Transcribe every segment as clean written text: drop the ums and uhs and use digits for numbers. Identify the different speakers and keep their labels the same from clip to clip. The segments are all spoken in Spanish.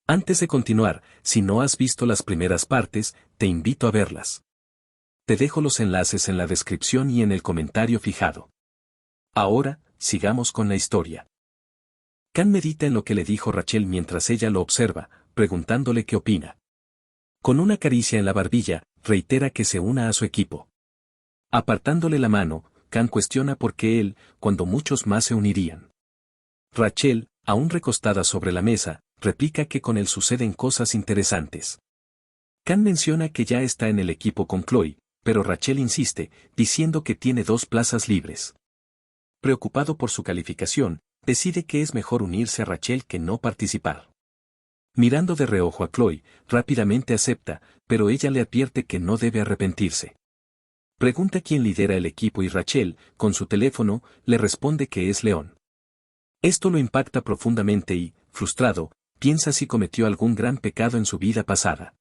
Speaker 1: Antes de continuar, si no has visto las primeras partes, te invito a verlas. Te dejo los enlaces en la descripción y en el comentario fijado. Ahora, sigamos con la historia. Kan medita en lo que le dijo Rachel mientras ella lo observa, preguntándole qué opina. Con una caricia en la barbilla, reitera que se una a su equipo. Apartándole la mano, Kan cuestiona por qué él, cuando muchos más se unirían. Rachel, aún recostada sobre la mesa, replica que con él suceden cosas interesantes. Kan menciona que ya está en el equipo con Chloe, pero Rachel insiste, diciendo que tiene 2 plazas libres. Preocupado por su calificación, decide que es mejor unirse a Rachel que no participar. Mirando de reojo a Chloe, rápidamente acepta, pero ella le advierte que no debe arrepentirse. Pregunta quién lidera el equipo y Rachel, con su teléfono, le responde que es Leon. Esto lo impacta profundamente y, frustrado, piensa si cometió algún gran pecado en su vida pasada.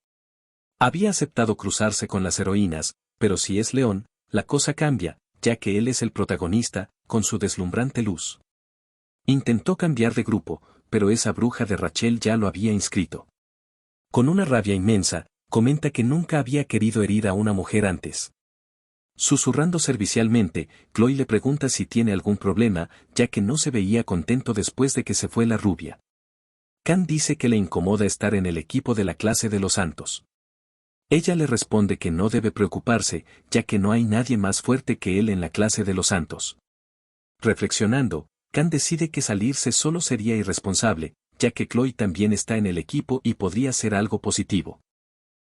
Speaker 1: Había aceptado cruzarse con las heroínas, pero si es Leon, la cosa cambia, ya que él es el protagonista, con su deslumbrante luz. Intentó cambiar de grupo, pero esa bruja de Rachel ya lo había inscrito. Con una rabia inmensa, comenta que nunca había querido herir a una mujer antes. Susurrando servicialmente, Chloe le pregunta si tiene algún problema, ya que no se veía contento después de que se fue la rubia. Kan dice que le incomoda estar en el equipo de la clase de los santos. Ella le responde que no debe preocuparse, ya que no hay nadie más fuerte que él en la clase de los santos. Reflexionando, Kan decide que salirse solo sería irresponsable, ya que Chloe también está en el equipo y podría ser algo positivo.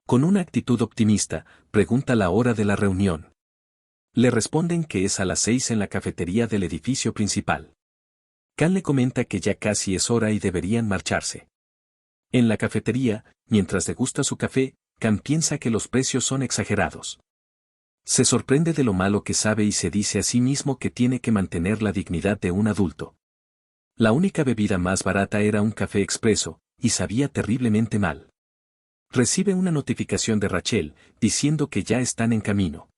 Speaker 1: Con una actitud optimista, pregunta la hora de la reunión. Le responden que es a las 6 en la cafetería del edificio principal. Kan le comenta que ya casi es hora y deberían marcharse. En la cafetería, mientras degusta su café, Kan piensa que los precios son exagerados. Se sorprende de lo malo que sabe y se dice a sí mismo que tiene que mantener la dignidad de un adulto. La única bebida más barata era un café expreso, y sabía terriblemente mal. Recibe una notificación de Rachel, diciendo que ya están en camino.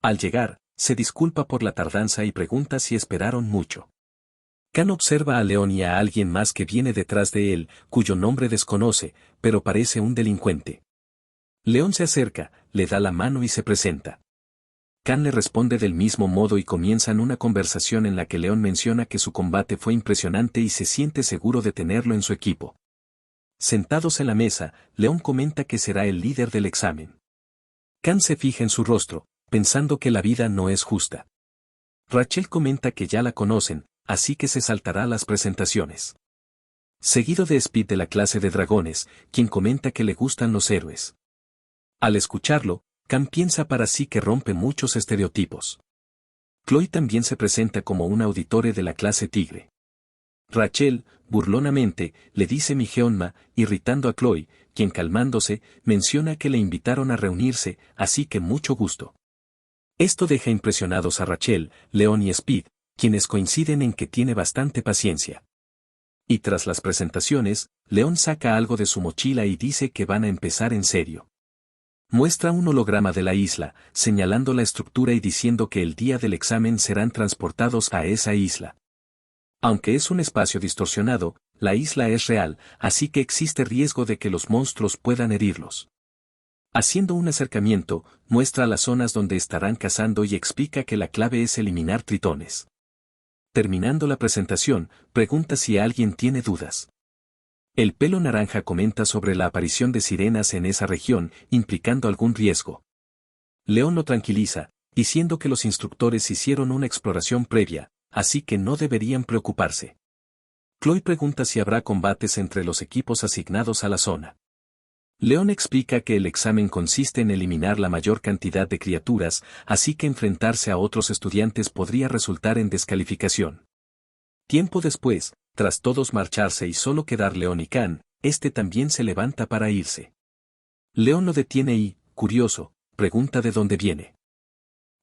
Speaker 1: Al llegar, se disculpa por la tardanza y pregunta si esperaron mucho. Kan observa a Leon y a alguien más que viene detrás de él, cuyo nombre desconoce, pero parece un delincuente. Leon se acerca, le da la mano y se presenta. Kan le responde del mismo modo y comienzan una conversación en la que Leon menciona que su combate fue impresionante y se siente seguro de tenerlo en su equipo. Sentados en la mesa, Leon comenta que será el líder del examen. Kan se fija en su rostro, pensando que la vida no es justa. Rachel comenta que ya la conocen, así que se saltará las presentaciones. Seguido de Speed de la clase de dragones, quien comenta que le gustan los héroes. Al escucharlo, Kan piensa para sí que rompe muchos estereotipos. Chloe también se presenta como un auditore de la clase tigre. Rachel, burlonamente, le dice mi Geonma, irritando a Chloe, quien calmándose, menciona que le invitaron a reunirse, así que mucho gusto. Esto deja impresionados a Rachel, Leon y Speed, quienes coinciden en que tiene bastante paciencia. Y tras las presentaciones, Leon saca algo de su mochila y dice que van a empezar en serio. Muestra un holograma de la isla, señalando la estructura y diciendo que el día del examen serán transportados a esa isla. Aunque es un espacio distorsionado, la isla es real, así que existe riesgo de que los monstruos puedan herirlos. Haciendo un acercamiento, muestra las zonas donde estarán cazando y explica que la clave es eliminar tritones. Terminando la presentación, pregunta si alguien tiene dudas. El pelo naranja comenta sobre la aparición de sirenas en esa región, implicando algún riesgo. Leon lo tranquiliza, diciendo que los instructores hicieron una exploración previa, así que no deberían preocuparse. Chloe pregunta si habrá combates entre los equipos asignados a la zona. Leon explica que el examen consiste en eliminar la mayor cantidad de criaturas, así que enfrentarse a otros estudiantes podría resultar en descalificación. Tiempo después, tras todos marcharse y solo quedar Leon y Kan, este también se levanta para irse. Leon lo detiene y, curioso, pregunta de dónde viene.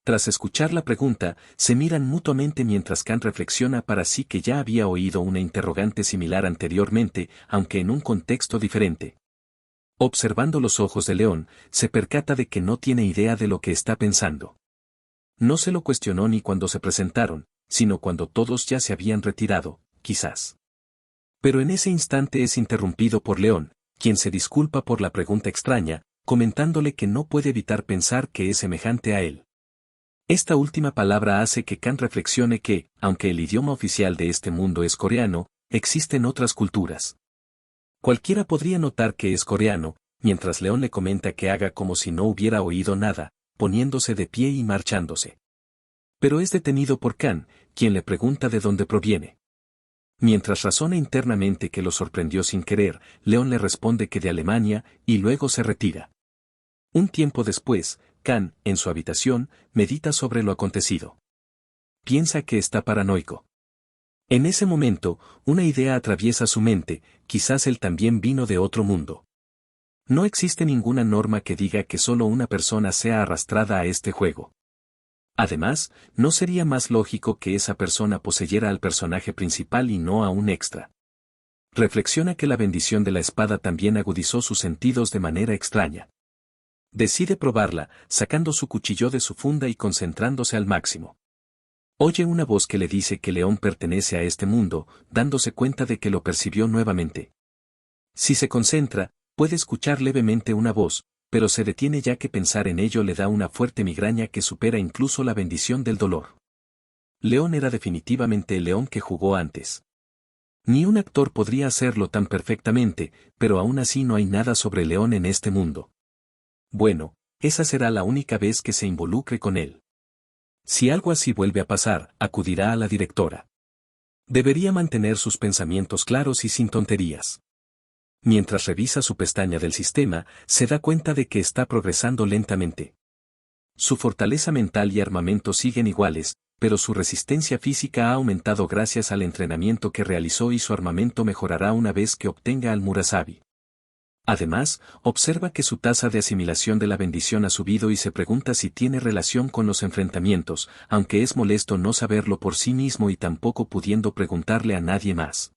Speaker 1: Tras escuchar la pregunta, se miran mutuamente mientras Kan reflexiona para sí que ya había oído una interrogante similar anteriormente, aunque en un contexto diferente. Observando los ojos de Leon, se percata de que no tiene idea de lo que está pensando. No se lo cuestionó ni cuando se presentaron, sino cuando todos ya se habían retirado, quizás. Pero en ese instante es interrumpido por León, quien se disculpa por la pregunta extraña, comentándole que no puede evitar pensar que es semejante a él. Esta última palabra hace que Kan reflexione que, aunque el idioma oficial de este mundo es coreano, existen otras culturas. Cualquiera podría notar que es coreano, mientras León le comenta que haga como si no hubiera oído nada, poniéndose de pie y marchándose. Pero es detenido por Kan, quien le pregunta de dónde proviene. Mientras razona internamente que lo sorprendió sin querer, León le responde que de Alemania, y luego se retira. Un tiempo después, Kan, en su habitación, medita sobre lo acontecido. Piensa que está paranoico. En ese momento, una idea atraviesa su mente, quizás él también vino de otro mundo. No existe ninguna norma que diga que solo una persona sea arrastrada a este juego. Además, ¿no sería más lógico que esa persona poseyera al personaje principal y no a un extra? Reflexiona que la bendición de la espada también agudizó sus sentidos de manera extraña. Decide probarla, sacando su cuchillo de su funda y concentrándose al máximo. Oye una voz que le dice que León pertenece a este mundo, dándose cuenta de que lo percibió nuevamente. Si se concentra, puede escuchar levemente una voz, pero se detiene ya que pensar en ello le da una fuerte migraña que supera incluso la bendición del dolor. León era definitivamente el León que jugó antes. Ni un actor podría hacerlo tan perfectamente, pero aún así no hay nada sobre León en este mundo. Bueno, esa será la única vez que se involucre con él. Si algo así vuelve a pasar, acudirá a la directora. Debería mantener sus pensamientos claros y sin tonterías. Mientras revisa su pestaña del sistema, se da cuenta de que está progresando lentamente. Su fortaleza mental y armamento siguen iguales, pero su resistencia física ha aumentado gracias al entrenamiento que realizó y su armamento mejorará una vez que obtenga al Murasabi. Además, observa que su tasa de asimilación de la bendición ha subido y se pregunta si tiene relación con los enfrentamientos, aunque es molesto no saberlo por sí mismo y tampoco pudiendo preguntarle a nadie más.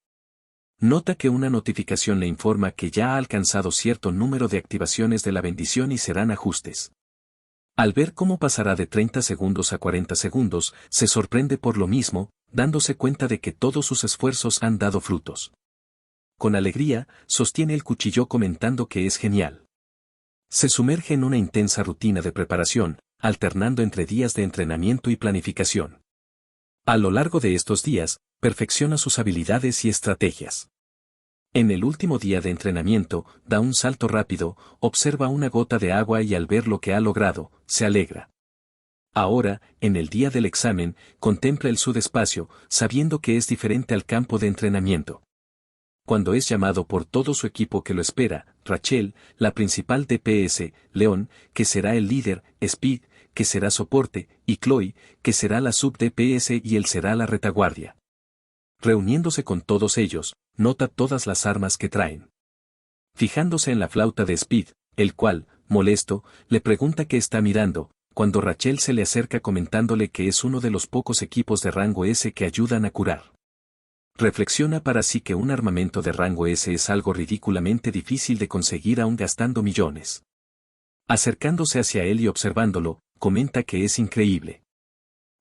Speaker 1: Nota que una notificación le informa que ya ha alcanzado cierto número de activaciones de la bendición y serán ajustes. Al ver cómo pasará de 30 segundos a 40 segundos, se sorprende por lo mismo, dándose cuenta de que todos sus esfuerzos han dado frutos. Con alegría, sostiene el cuchillo comentando que es genial. Se sumerge en una intensa rutina de preparación, alternando entre días de entrenamiento y planificación. A lo largo de estos días, perfecciona sus habilidades y estrategias. En el último día de entrenamiento, da un salto rápido, observa una gota de agua y al ver lo que ha logrado, se alegra. Ahora, en el día del examen, contempla el subespacio, sabiendo que es diferente al campo de entrenamiento. Cuando es llamado por todo su equipo que lo espera, Rachel, la principal DPS, León, que será el líder, Speed, que será soporte, y Chloe, que será la sub-DPS y él será la retaguardia. Reuniéndose con todos ellos, nota todas las armas que traen. Fijándose en la flauta de Speed, el cual, molesto, le pregunta qué está mirando, cuando Rachel se le acerca comentándole que es uno de los pocos equipos de rango S que ayudan a curar. Reflexiona para sí que un armamento de rango S es algo ridículamente difícil de conseguir aún gastando millones. Acercándose hacia él y observándolo, comenta que es increíble.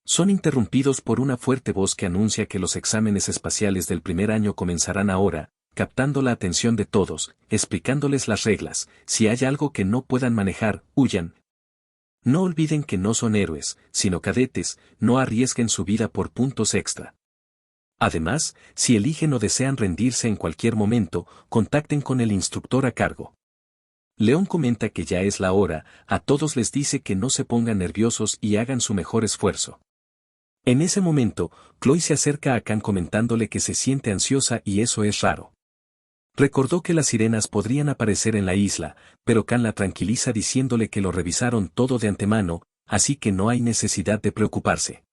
Speaker 1: Son interrumpidos por una fuerte voz que anuncia que los exámenes espaciales del primer año comenzarán ahora, captando la atención de todos, explicándoles las reglas, si hay algo que no puedan manejar, huyan. No olviden que no son héroes, sino cadetes, no arriesguen su vida por puntos extra. Además, si eligen o desean rendirse en cualquier momento, contacten con el instructor a cargo. León comenta que ya es la hora, a todos les dice que no se pongan nerviosos y hagan su mejor esfuerzo. En ese momento, Chloe se acerca a Kan comentándole que se siente ansiosa y eso es raro. Recordó que las sirenas podrían aparecer en la isla, pero Kan la tranquiliza diciéndole que lo revisaron todo de antemano, así que no hay necesidad de preocuparse.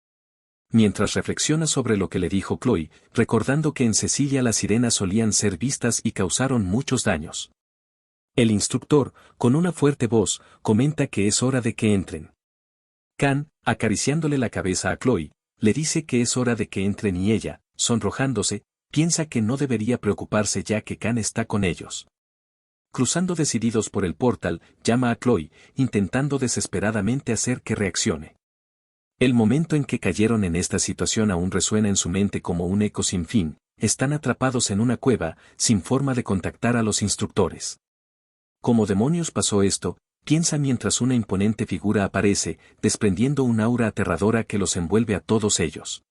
Speaker 1: Mientras reflexiona sobre lo que le dijo Chloe, recordando que en Cecilia las sirenas solían ser vistas y causaron muchos daños. El instructor, con una fuerte voz, comenta que es hora de que entren. Kan, acariciándole la cabeza a Chloe, le dice que es hora de que entren y ella, sonrojándose, piensa que no debería preocuparse ya que Kan está con ellos. Cruzando decididos por el portal, llama a Chloe, intentando desesperadamente hacer que reaccione. El momento en que cayeron en esta situación aún resuena en su mente como un eco sin fin, están atrapados en una cueva, sin forma de contactar a los instructores. ¿Cómo demonios pasó esto? Piensa mientras una imponente figura aparece, desprendiendo un aura aterradora que los envuelve a todos ellos.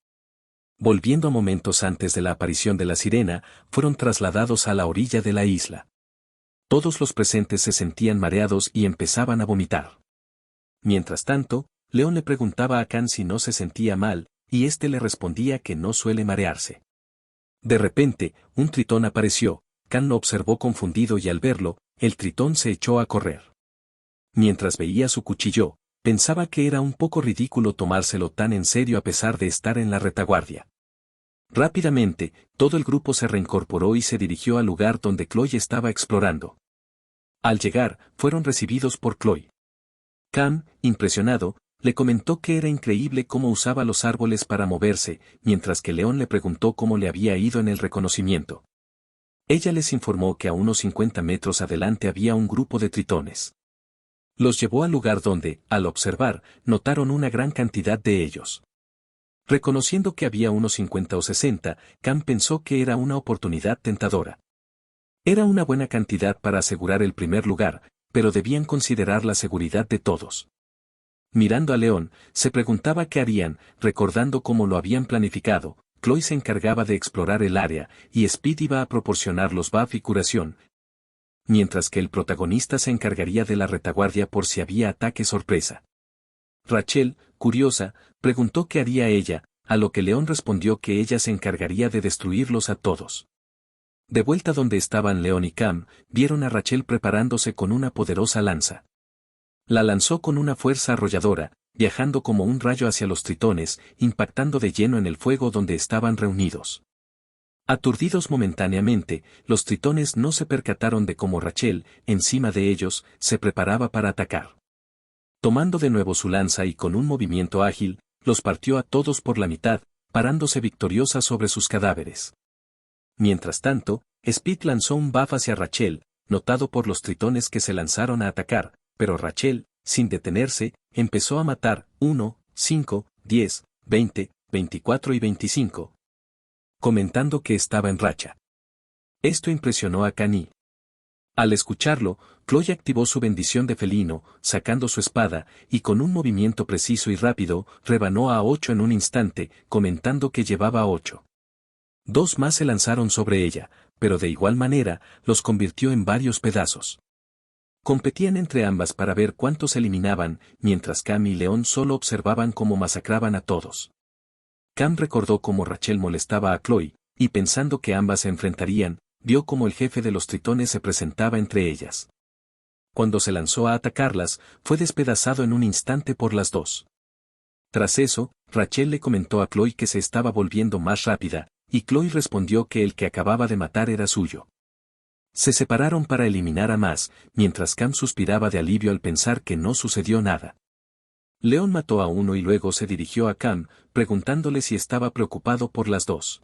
Speaker 1: Volviendo a momentos antes de la aparición de la sirena, fueron trasladados a la orilla de la isla. Todos los presentes se sentían mareados y empezaban a vomitar. Mientras tanto, León le preguntaba a Khan si no se sentía mal, y éste le respondía que no suele marearse. De repente, un tritón apareció, Khan lo observó confundido y al verlo, el tritón se echó a correr. Mientras veía su cuchillo, pensaba que era un poco ridículo tomárselo tan en serio a pesar de estar en la retaguardia. Rápidamente, todo el grupo se reincorporó y se dirigió al lugar donde Chloe estaba explorando. Al llegar, fueron recibidos por Chloe. Khan, impresionado, le comentó que era increíble cómo usaba los árboles para moverse, mientras que León le preguntó cómo le había ido en el reconocimiento. Ella les informó que a unos 50 metros adelante había un grupo de tritones. Los llevó al lugar donde, al observar, notaron una gran cantidad de ellos. Reconociendo que había unos 50 o 60, Khan pensó que era una oportunidad tentadora. Era una buena cantidad para asegurar el primer lugar, pero debían considerar la seguridad de todos. Mirando a León, se preguntaba qué harían, recordando cómo lo habían planificado. Chloe se encargaba de explorar el área, y Speed iba a proporcionar los buff y curación, mientras que el protagonista se encargaría de la retaguardia por si había ataque sorpresa. Rachel, curiosa, preguntó qué haría ella, a lo que León respondió que ella se encargaría de destruirlos a todos. De vuelta donde estaban León y Cam, vieron a Rachel preparándose con una poderosa lanza. La lanzó con una fuerza arrolladora, viajando como un rayo hacia los tritones, impactando de lleno en el fuego donde estaban reunidos. Aturdidos momentáneamente, los tritones no se percataron de cómo Rachel, encima de ellos, se preparaba para atacar. Tomando de nuevo su lanza y con un movimiento ágil, los partió a todos por la mitad, parándose victoriosa sobre sus cadáveres. Mientras tanto, Speed lanzó un buff hacia Rachel, notado por los tritones que se lanzaron a atacar, pero Rachel, sin detenerse, empezó a matar 1, 5, 10, 20, 24 y 25. Comentando que estaba en racha. Esto impresionó a Kani. Al escucharlo, Chloe activó su bendición de felino, sacando su espada, y con un movimiento preciso y rápido, rebanó a 8 en un instante, comentando que llevaba 8. 2 más se lanzaron sobre ella, pero de igual manera, los convirtió en varios pedazos. Competían entre ambas para ver cuántos eliminaban, mientras Cam y León solo observaban cómo masacraban a todos. Cam recordó cómo Rachel molestaba a Chloe, y pensando que ambas se enfrentarían, vio cómo el jefe de los tritones se presentaba entre ellas. Cuando se lanzó a atacarlas, fue despedazado en un instante por las dos. Tras eso, Rachel le comentó a Chloe que se estaba volviendo más rápida, y Chloe respondió que el que acababa de matar era suyo. Se separaron para eliminar a más, mientras Cam suspiraba de alivio al pensar que no sucedió nada. León mató a uno y luego se dirigió a Cam, preguntándole si estaba preocupado por las dos.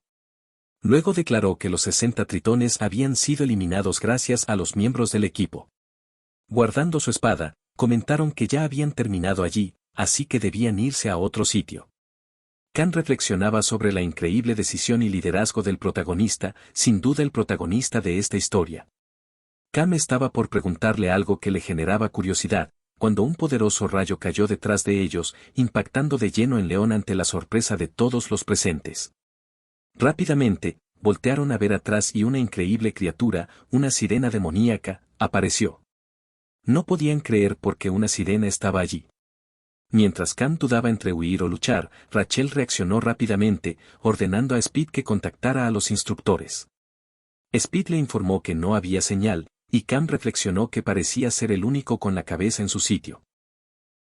Speaker 1: Luego declaró que los 60 tritones habían sido eliminados gracias a los miembros del equipo. Guardando su espada, comentaron que ya habían terminado allí, así que debían irse a otro sitio. Khan reflexionaba sobre la increíble decisión y liderazgo del protagonista, sin duda el protagonista de esta historia. Cam estaba por preguntarle algo que le generaba curiosidad, cuando un poderoso rayo cayó detrás de ellos, impactando de lleno en León ante la sorpresa de todos los presentes. Rápidamente, voltearon a ver atrás y una increíble criatura, una sirena demoníaca, apareció. No podían creer por qué una sirena estaba allí. Mientras Cam dudaba entre huir o luchar, Rachel reaccionó rápidamente, ordenando a Speed que contactara a los instructores. Speed le informó que no había señal, y Cam reflexionó que parecía ser el único con la cabeza en su sitio.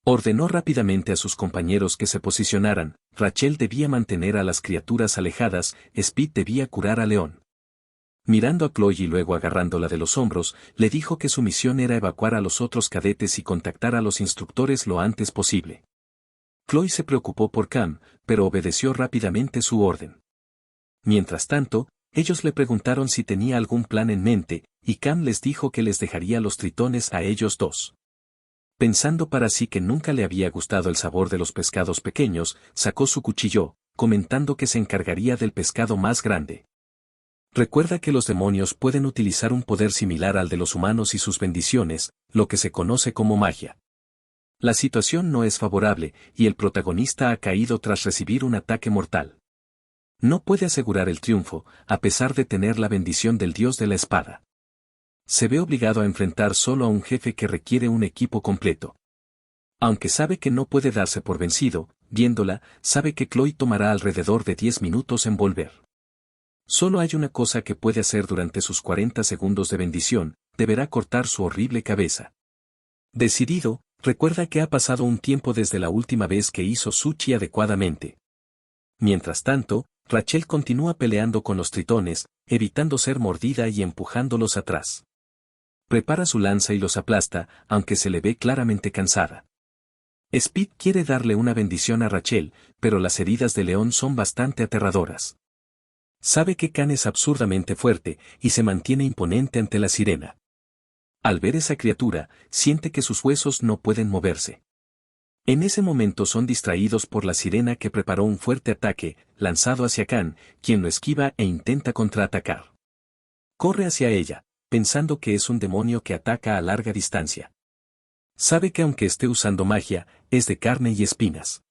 Speaker 1: Ordenó rápidamente a sus compañeros que se posicionaran, Rachel debía mantener a las criaturas alejadas, Speed debía curar a León. Mirando a Chloe y luego agarrándola de los hombros, le dijo que su misión era evacuar a los otros cadetes y contactar a los instructores lo antes posible. Chloe se preocupó por Cam, pero obedeció rápidamente su orden. Mientras tanto, ellos le preguntaron si tenía algún plan en mente, y Cam les dijo que les dejaría los tritones a ellos dos. Pensando para sí que nunca le había gustado el sabor de los pescados pequeños, sacó su cuchillo, comentando que se encargaría del pescado más grande. Recuerda que los demonios pueden utilizar un poder similar al de los humanos y sus bendiciones, lo que se conoce como magia. La situación no es favorable, y el protagonista ha caído tras recibir un ataque mortal. No puede asegurar el triunfo, a pesar de tener la bendición del dios de la espada. Se ve obligado a enfrentar solo a un jefe que requiere un equipo completo. Aunque sabe que no puede darse por vencido, viéndola, sabe que Chloe tomará alrededor de 10 minutos en volver. Solo hay una cosa que puede hacer durante sus 40 segundos de bendición, deberá cortar su horrible cabeza. Decidido, recuerda que ha pasado un tiempo desde la última vez que hizo sushi adecuadamente. Mientras tanto, Rachel continúa peleando con los tritones, evitando ser mordida y empujándolos atrás. Prepara su lanza y los aplasta, aunque se le ve claramente cansada. Speed quiere darle una bendición a Rachel, pero las heridas de León son bastante aterradoras. Sabe que Khan es absurdamente fuerte, y se mantiene imponente ante la sirena. Al ver esa criatura, siente que sus huesos no pueden moverse. En ese momento son distraídos por la sirena que preparó un fuerte ataque, lanzado hacia Khan, quien lo esquiva e intenta contraatacar. Corre hacia ella, pensando que es un demonio que ataca a larga distancia. Sabe que aunque esté usando magia, es de carne y espinas.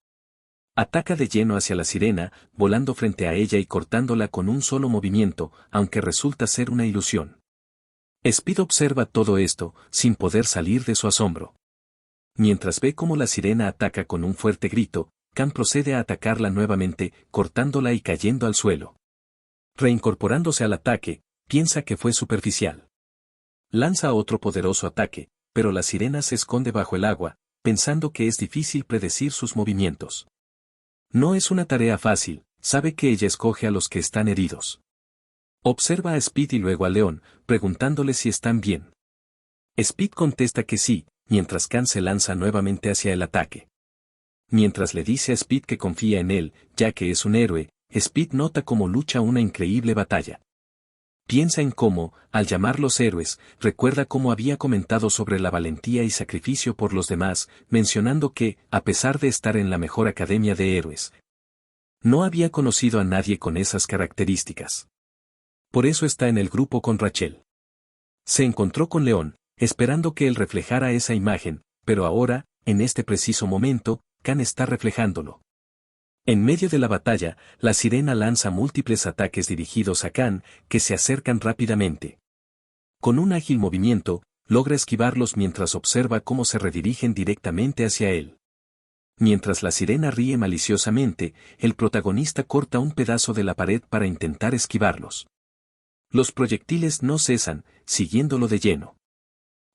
Speaker 1: Ataca de lleno hacia la sirena, volando frente a ella y cortándola con un solo movimiento, aunque resulta ser una ilusión. Speed observa todo esto, sin poder salir de su asombro. Mientras ve cómo la sirena ataca con un fuerte grito, Khan procede a atacarla nuevamente, cortándola y cayendo al suelo. Reincorporándose al ataque, piensa que fue superficial. Lanza otro poderoso ataque, pero la sirena se esconde bajo el agua, pensando que es difícil predecir sus movimientos. No es una tarea fácil, sabe que ella escoge a los que están heridos. Observa a Speed y luego a León, preguntándole si están bien. Speed contesta que sí, mientras Khan se lanza nuevamente hacia el ataque. Mientras le dice a Speed que confía en él, ya que es un héroe, Speed nota cómo lucha una increíble batalla. Piensa en cómo, al llamarlos héroes, recuerda cómo había comentado sobre la valentía y sacrificio por los demás, mencionando que, a pesar de estar en la mejor academia de héroes, no había conocido a nadie con esas características. Por eso está en el grupo con Rachel. Se encontró con León, esperando que él reflejara esa imagen, pero ahora, en este preciso momento, Khan está reflejándolo. En medio de la batalla, la sirena lanza múltiples ataques dirigidos a Khan, que se acercan rápidamente. Con un ágil movimiento, logra esquivarlos mientras observa cómo se redirigen directamente hacia él. Mientras la sirena ríe maliciosamente, el protagonista corta un pedazo de la pared para intentar esquivarlos. Los proyectiles no cesan, siguiéndolo de lleno.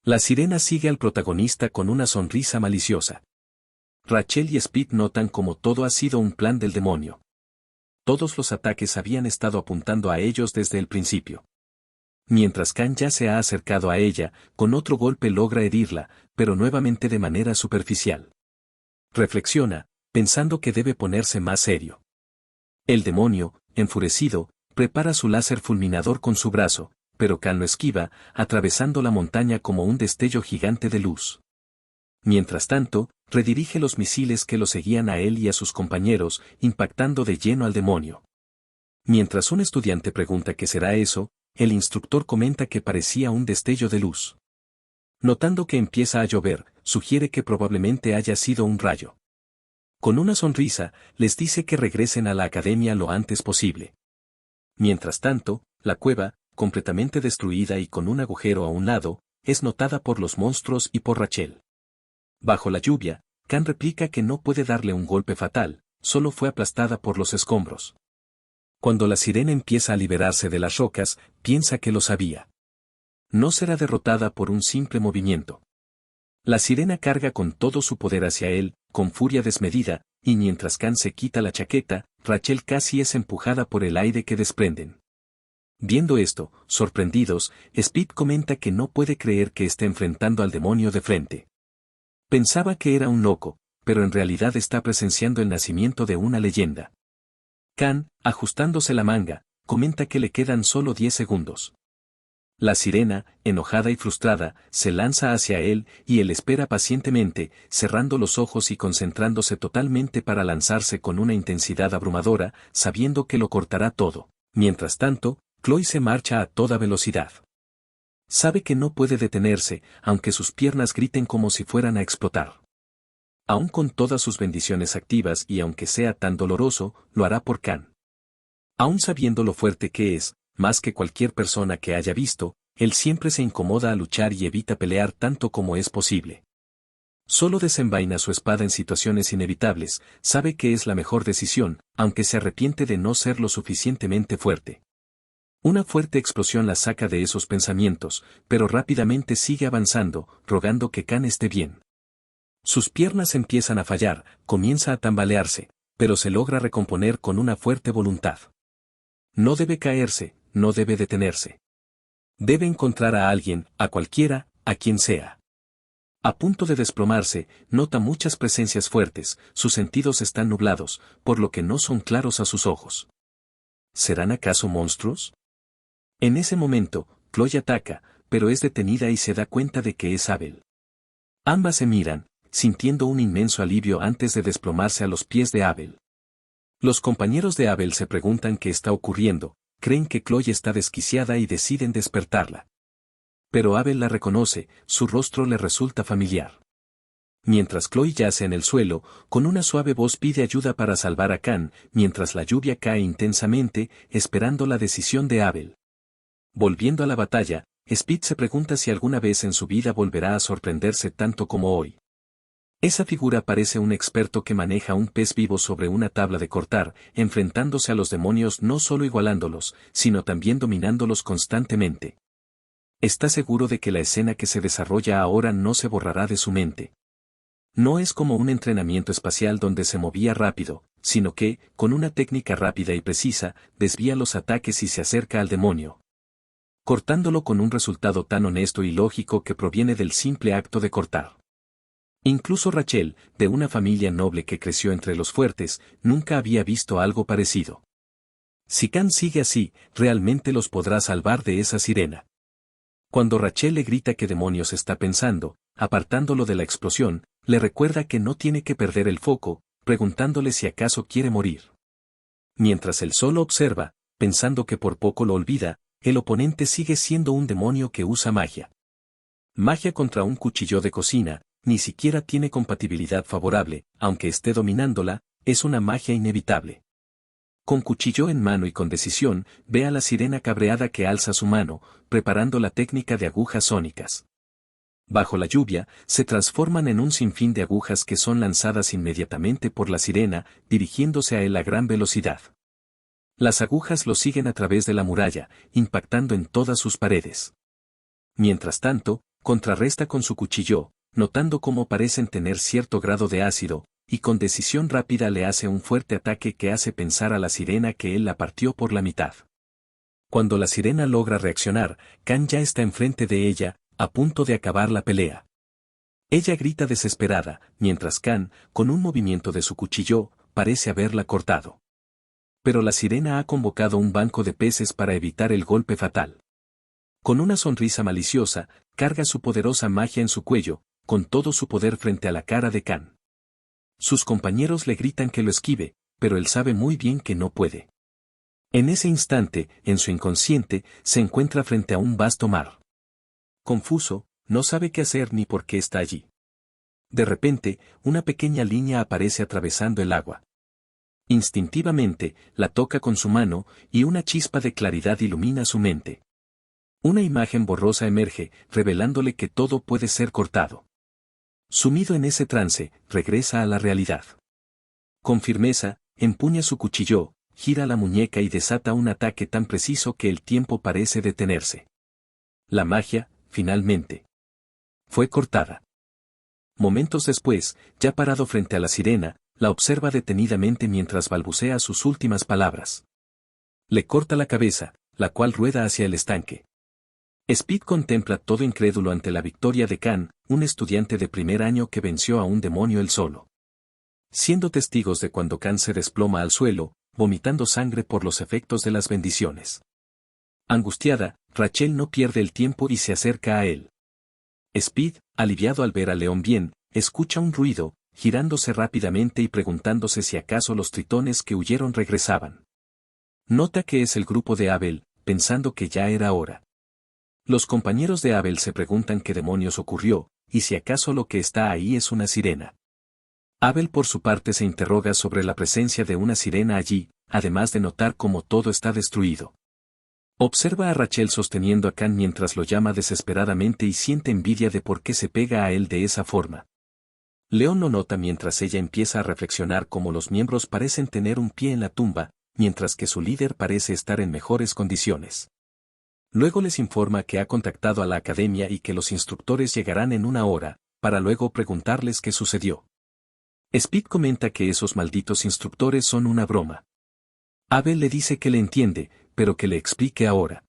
Speaker 1: La sirena sigue al protagonista con una sonrisa maliciosa. Rachel y Speed notan como todo ha sido un plan del demonio. Todos los ataques habían estado apuntando a ellos desde el principio. Mientras Khan ya se ha acercado a ella, con otro golpe logra herirla, pero nuevamente de manera superficial. Reflexiona, pensando que debe ponerse más serio. El demonio, enfurecido, prepara su láser fulminador con su brazo, pero Khan lo esquiva, atravesando la montaña como un destello gigante de luz. Mientras tanto, redirige los misiles que lo seguían a él y a sus compañeros, impactando de lleno al demonio. Mientras un estudiante pregunta qué será eso, el instructor comenta que parecía un destello de luz. Notando que empieza a llover, sugiere que probablemente haya sido un rayo. Con una sonrisa, les dice que regresen a la academia lo antes posible. Mientras tanto, la cueva, completamente destruida y con un agujero a un lado, es notada por los monstruos y por Rachel. Bajo la lluvia, Khan replica que no puede darle un golpe fatal, solo fue aplastada por los escombros. Cuando la sirena empieza a liberarse de las rocas, piensa que lo sabía. No será derrotada por un simple movimiento. La sirena carga con todo su poder hacia él, con furia desmedida, y mientras Khan se quita la chaqueta, Rachel casi es empujada por el aire que desprenden. Viendo esto, sorprendidos, Speed comenta que no puede creer que esté enfrentando al demonio de frente. Pensaba que era un loco, pero en realidad está presenciando el nacimiento de una leyenda. Khan, ajustándose la manga, comenta que le quedan solo 10 segundos. La sirena, enojada y frustrada, se lanza hacia él y él espera pacientemente, cerrando los ojos y concentrándose totalmente para lanzarse con una intensidad abrumadora, sabiendo que lo cortará todo. Mientras tanto, Chloe se marcha a toda velocidad. Sabe que no puede detenerse, aunque sus piernas griten como si fueran a explotar. Aún con todas sus bendiciones activas y aunque sea tan doloroso, lo hará por Khan. Aún sabiendo lo fuerte que es, más que cualquier persona que haya visto, él siempre se incomoda a luchar y evita pelear tanto como es posible. Solo desenvaina su espada en situaciones inevitables, sabe que es la mejor decisión, aunque se arrepiente de no ser lo suficientemente fuerte. Una fuerte explosión la saca de esos pensamientos, pero rápidamente sigue avanzando, rogando que Khan esté bien. Sus piernas empiezan a fallar, comienza a tambalearse, pero se logra recomponer con una fuerte voluntad. No debe caerse, no debe detenerse. Debe encontrar a alguien, a cualquiera, a quien sea. A punto de desplomarse, nota muchas presencias fuertes, sus sentidos están nublados, por lo que no son claros a sus ojos. ¿Serán acaso monstruos? En ese momento, Chloe ataca, pero es detenida y se da cuenta de que es Abel. Ambas se miran, sintiendo un inmenso alivio antes de desplomarse a los pies de Abel. Los compañeros de Abel se preguntan qué está ocurriendo, creen que Chloe está desquiciada y deciden despertarla. Pero Abel la reconoce, su rostro le resulta familiar. Mientras Chloe yace en el suelo, con una suave voz pide ayuda para salvar a Khan, mientras la lluvia cae intensamente, esperando la decisión de Abel. Volviendo a la batalla, Speed se pregunta si alguna vez en su vida volverá a sorprenderse tanto como hoy. Esa figura parece un experto que maneja un pez vivo sobre una tabla de cortar, enfrentándose a los demonios no solo igualándolos, sino también dominándolos constantemente. Está seguro de que la escena que se desarrolla ahora no se borrará de su mente. No es como un entrenamiento espacial donde se movía rápido, sino que, con una técnica rápida y precisa, desvía los ataques y se acerca al demonio, cortándolo con un resultado tan honesto y lógico que proviene del simple acto de cortar. Incluso Rachel, de una familia noble que creció entre los fuertes, nunca había visto algo parecido. Si Khan sigue así, realmente los podrá salvar de esa sirena. Cuando Rachel le grita qué demonios está pensando, apartándolo de la explosión, le recuerda que no tiene que perder el foco, preguntándole si acaso quiere morir. Mientras él solo observa, pensando que por poco lo olvida, el oponente sigue siendo un demonio que usa magia. Magia contra un cuchillo de cocina, ni siquiera tiene compatibilidad favorable, aunque esté dominándola, es una magia inevitable. Con cuchillo en mano y con decisión, ve a la sirena cabreada que alza su mano, preparando la técnica de agujas sónicas. Bajo la lluvia, se transforman en un sinfín de agujas que son lanzadas inmediatamente por la sirena, dirigiéndose a él a gran velocidad. Las agujas lo siguen a través de la muralla, impactando en todas sus paredes. Mientras tanto, contrarresta con su cuchillo, notando cómo parecen tener cierto grado de ácido, y con decisión rápida le hace un fuerte ataque que hace pensar a la sirena que él la partió por la mitad. Cuando la sirena logra reaccionar, Khan ya está enfrente de ella, a punto de acabar la pelea. Ella grita desesperada, mientras Khan, con un movimiento de su cuchillo, parece haberla cortado. Pero la sirena ha convocado un banco de peces para evitar el golpe fatal. Con una sonrisa maliciosa, carga su poderosa magia en su cuello, con todo su poder frente a la cara de Khan. Sus compañeros le gritan que lo esquive, pero él sabe muy bien que no puede. En ese instante, en su inconsciente, se encuentra frente a un vasto mar. Confuso, no sabe qué hacer ni por qué está allí. De repente, una pequeña línea aparece atravesando el agua. Instintivamente, la toca con su mano, y una chispa de claridad ilumina su mente. Una imagen borrosa emerge, revelándole que todo puede ser cortado. Sumido en ese trance, regresa a la realidad. Con firmeza, empuña su cuchillo, gira la muñeca y desata un ataque tan preciso que el tiempo parece detenerse. La magia, finalmente, fue cortada. Momentos después, ya parado frente a la sirena, la observa detenidamente mientras balbucea sus últimas palabras. Le corta la cabeza, la cual rueda hacia el estanque. Speed contempla todo incrédulo ante la victoria de Khan, un estudiante de primer año que venció a un demonio él solo. Siendo testigos de cuando Khan se desploma al suelo, vomitando sangre por los efectos de las bendiciones. Angustiada, Rachel no pierde el tiempo y se acerca a él. Speed, aliviado al ver a León bien, escucha un ruido, girándose rápidamente y preguntándose si acaso los tritones que huyeron regresaban. Nota que es el grupo de Abel, pensando que ya era hora. Los compañeros de Abel se preguntan qué demonios ocurrió, y si acaso lo que está ahí es una sirena. Abel por su parte se interroga sobre la presencia de una sirena allí, además de notar cómo todo está destruido. Observa a Rachel sosteniendo a Can mientras lo llama desesperadamente y siente envidia de por qué se pega a él de esa forma. León lo nota mientras ella empieza a reflexionar cómo los miembros parecen tener un pie en la tumba, mientras que su líder parece estar en mejores condiciones. Luego les informa que ha contactado a la academia y que los instructores llegarán en una hora, para luego preguntarles qué sucedió. Speed comenta que esos malditos instructores son una broma. Abel le dice que le entiende, pero que le explique ahora.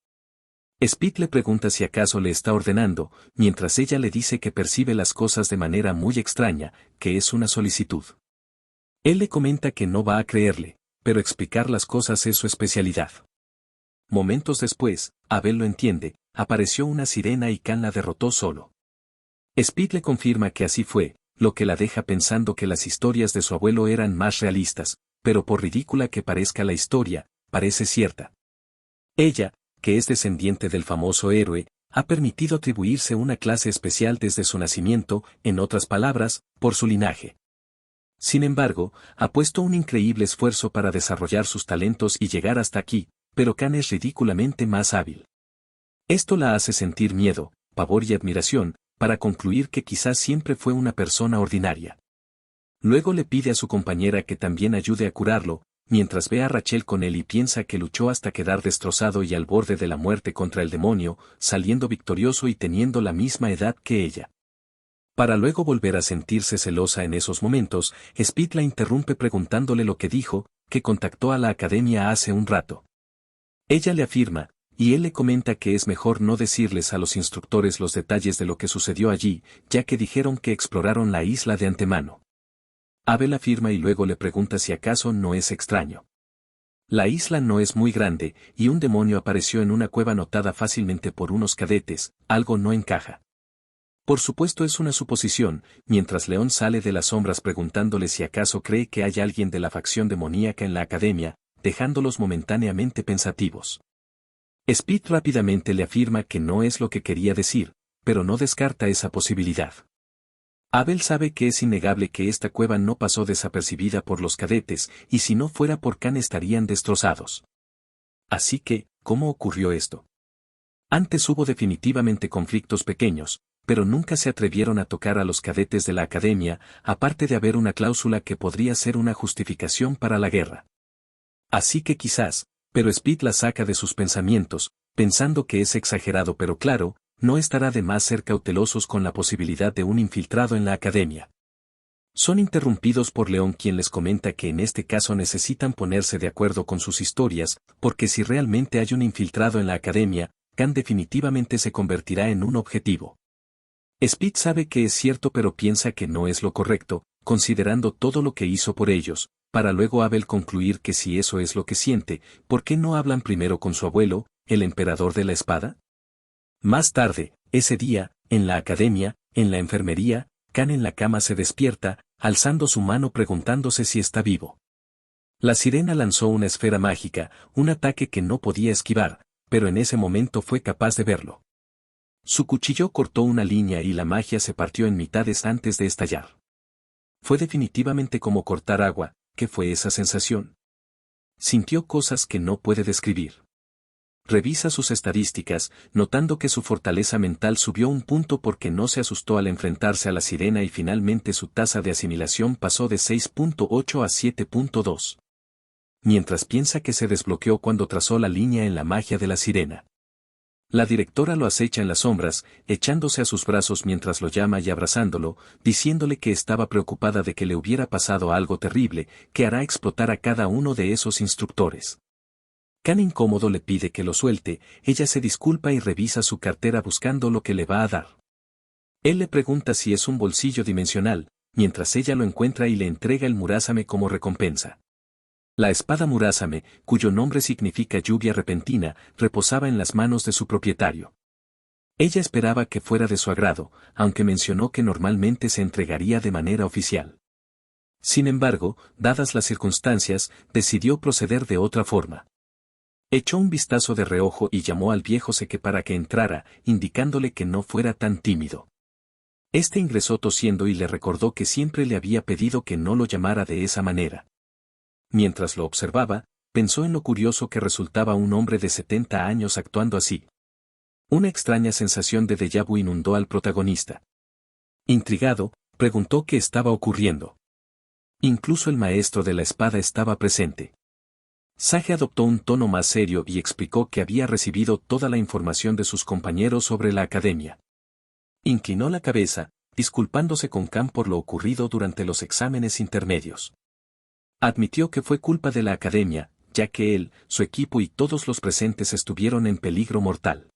Speaker 1: Speed le pregunta si acaso le está ordenando, mientras ella le dice que percibe las cosas de manera muy extraña, que es una solicitud. Él le comenta que no va a creerle, pero explicar las cosas es su especialidad. Momentos después, Abel lo entiende, apareció una sirena y Can la derrotó solo. Speed le confirma que así fue, lo que la deja pensando que las historias de su abuelo eran más realistas, pero por ridícula que parezca la historia, parece cierta. Ella, que es descendiente del famoso héroe, ha permitido atribuirse una clase especial desde su nacimiento, en otras palabras, por su linaje. Sin embargo, ha puesto un increíble esfuerzo para desarrollar sus talentos y llegar hasta aquí, pero Can es ridículamente más hábil. Esto la hace sentir miedo, pavor y admiración, para concluir que quizás siempre fue una persona ordinaria. Luego le pide a su compañera que también ayude a curarlo, mientras ve a Rachel con él y piensa que luchó hasta quedar destrozado y al borde de la muerte contra el demonio, saliendo victorioso y teniendo la misma edad que ella. Para luego volver a sentirse celosa en esos momentos, Speed la interrumpe preguntándole lo que dijo, que contactó a la academia hace un rato. Ella le afirma, y él le comenta que es mejor no decirles a los instructores los detalles de lo que sucedió allí, ya que dijeron que exploraron la isla de antemano. Abel afirma y luego le pregunta si acaso no es extraño. La isla no es muy grande, y un demonio apareció en una cueva notada fácilmente por unos cadetes, algo no encaja. Por supuesto es una suposición, mientras León sale de las sombras preguntándole si acaso cree que hay alguien de la facción demoníaca en la academia, dejándolos momentáneamente pensativos. Speed rápidamente le afirma que no es lo que quería decir, pero no descarta esa posibilidad. Abel sabe que es innegable que esta cueva no pasó desapercibida por los cadetes, y si no fuera por Can estarían destrozados. Así que, ¿cómo ocurrió esto? Antes hubo definitivamente conflictos pequeños, pero nunca se atrevieron a tocar a los cadetes de la academia, aparte de haber una cláusula que podría ser una justificación para la guerra. Así que quizás, pero Speed la saca de sus pensamientos, pensando que es exagerado pero claro, no estará de más ser cautelosos con la posibilidad de un infiltrado en la academia. Son interrumpidos por León quien les comenta que en este caso necesitan ponerse de acuerdo con sus historias, porque si realmente hay un infiltrado en la academia, Can definitivamente se convertirá en un objetivo. Speed sabe que es cierto pero piensa que no es lo correcto, considerando todo lo que hizo por ellos, para luego Abel concluir que si eso es lo que siente, ¿por qué no hablan primero con su abuelo, el emperador de la espada? Más tarde, ese día, en la academia, en la enfermería, Can en la cama se despierta, alzando su mano preguntándose si está vivo. La sirena lanzó una esfera mágica, un ataque que no podía esquivar, pero en ese momento fue capaz de verlo. Su cuchillo cortó una línea y la magia se partió en mitades antes de estallar. Fue definitivamente como cortar agua. ¿Qué fue esa sensación? Sintió cosas que no puede describir. Revisa sus estadísticas, notando que su fortaleza mental subió un punto porque no se asustó al enfrentarse a la sirena y finalmente su tasa de asimilación pasó de 6.8 a 7.2. Mientras piensa que se desbloqueó cuando trazó la línea en la magia de la sirena. La directora lo acecha en las sombras, echándose a sus brazos mientras lo llama y abrazándolo, diciéndole que estaba preocupada de que le hubiera pasado algo terrible, que hará explotar a cada uno de esos instructores. Can incómodo le pide que lo suelte, ella se disculpa y revisa su cartera buscando lo que le va a dar. Él le pregunta si es un bolsillo dimensional, mientras ella lo encuentra y le entrega el Murasame como recompensa. La espada Murasame, cuyo nombre significa lluvia repentina, reposaba en las manos de su propietario. Ella esperaba que fuera de su agrado, aunque mencionó que normalmente se entregaría de manera oficial. Sin embargo, dadas las circunstancias, decidió proceder de otra forma. Echó un vistazo de reojo y llamó al viejo Seke para que entrara, indicándole que no fuera tan tímido. Este ingresó tosiendo y le recordó que siempre le había pedido que no lo llamara de esa manera. Mientras lo observaba, pensó en lo curioso que resultaba un hombre de 70 años actuando así. Una extraña sensación de déjà vu inundó al protagonista. Intrigado, preguntó qué estaba ocurriendo. Incluso el maestro de la espada estaba presente. Sage adoptó un tono más serio y explicó que había recibido toda la información de sus compañeros sobre la academia. Inclinó la cabeza, disculpándose con Kan por lo ocurrido durante los exámenes intermedios. Admitió que fue culpa de la academia, ya que él, su equipo y todos los presentes estuvieron en peligro mortal.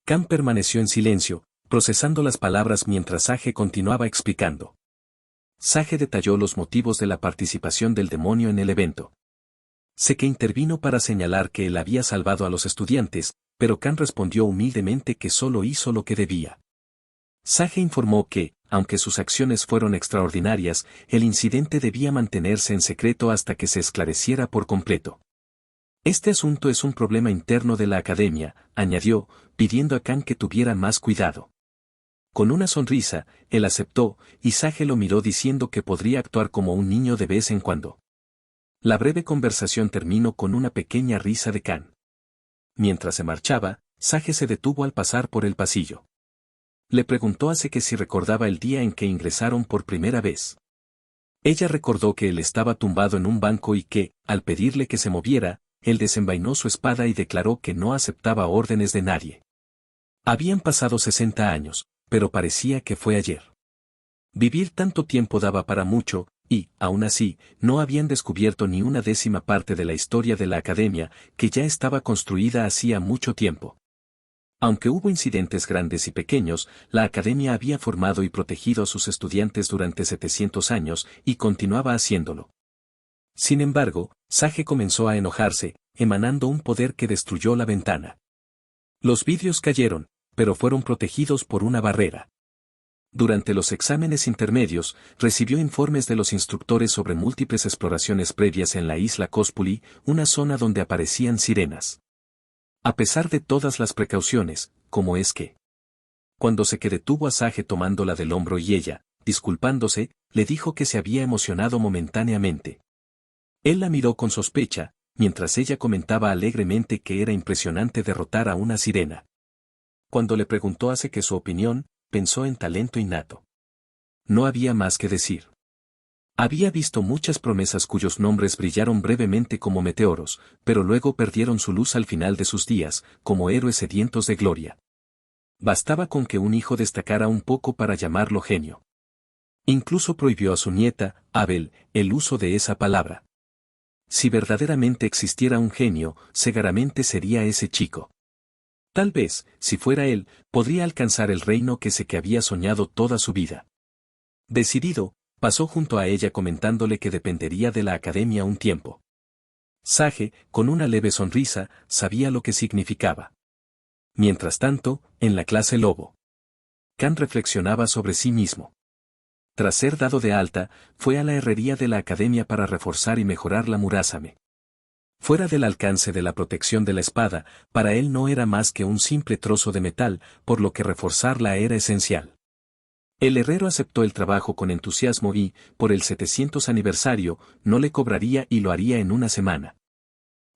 Speaker 1: Kan permaneció en silencio, procesando las palabras mientras Sage continuaba explicando. Sage detalló los motivos de la participación del demonio en el evento. Sé que intervino para señalar que él había salvado a los estudiantes, pero Kan respondió humildemente que solo hizo lo que debía. Sage informó que, aunque sus acciones fueron extraordinarias, el incidente debía mantenerse en secreto hasta que se esclareciera por completo. Este asunto es un problema interno de la academia, añadió, pidiendo a Kan que tuviera más cuidado. Con una sonrisa, él aceptó, y Sage lo miró diciendo que podría actuar como un niño de vez en cuando. La breve conversación terminó con una pequeña risa de Kan. Mientras se marchaba, Sage se detuvo al pasar por el pasillo. Le preguntó a Seke si recordaba el día en que ingresaron por primera vez. Ella recordó que él estaba tumbado en un banco y que, al pedirle que se moviera, él desenvainó su espada y declaró que no aceptaba órdenes de nadie. Habían pasado 60 años, pero parecía que fue ayer. Vivir tanto tiempo daba para mucho, y, aún así, no habían descubierto ni una décima parte de la historia de la academia, que ya estaba construida hacía mucho tiempo. Aunque hubo incidentes grandes y pequeños, la academia había formado y protegido a sus estudiantes durante 700 años, y continuaba haciéndolo. Sin embargo, Sage comenzó a enojarse, emanando un poder que destruyó la ventana. Los vidrios cayeron, pero fueron protegidos por una barrera. Durante los exámenes intermedios, recibió informes de los instructores sobre múltiples exploraciones previas en la isla Kospuli, una zona donde aparecían sirenas. A pesar de todas las precauciones, ¿cómo es que? Cuando se detuvo a Sage tomándola del hombro y ella, disculpándose, le dijo que se había emocionado momentáneamente. Él la miró con sospecha, mientras ella comentaba alegremente que era impresionante derrotar a una sirena. Cuando le preguntó a Sake su opinión, pensó en talento innato. No había más que decir. Había visto muchas promesas cuyos nombres brillaron brevemente como meteoros, pero luego perdieron su luz al final de sus días, como héroes sedientos de gloria. Bastaba con que un hijo destacara un poco para llamarlo genio. Incluso prohibió a su nieta, Abel, el uso de esa palabra. Si verdaderamente existiera un genio, seguramente sería ese chico. Tal vez, si fuera él, podría alcanzar el reino que había soñado toda su vida. Decidido, pasó junto a ella comentándole que dependería de la academia un tiempo. Sage, con una leve sonrisa, sabía lo que significaba. Mientras tanto, en la clase Lobo. Kan reflexionaba sobre sí mismo. Tras ser dado de alta, fue a la herrería de la academia para reforzar y mejorar la Murasame. Fuera del alcance de la protección de la espada, para él no era más que un simple trozo de metal, por lo que reforzarla era esencial. El herrero aceptó el trabajo con entusiasmo y, por el 700 aniversario, no le cobraría y lo haría en una semana.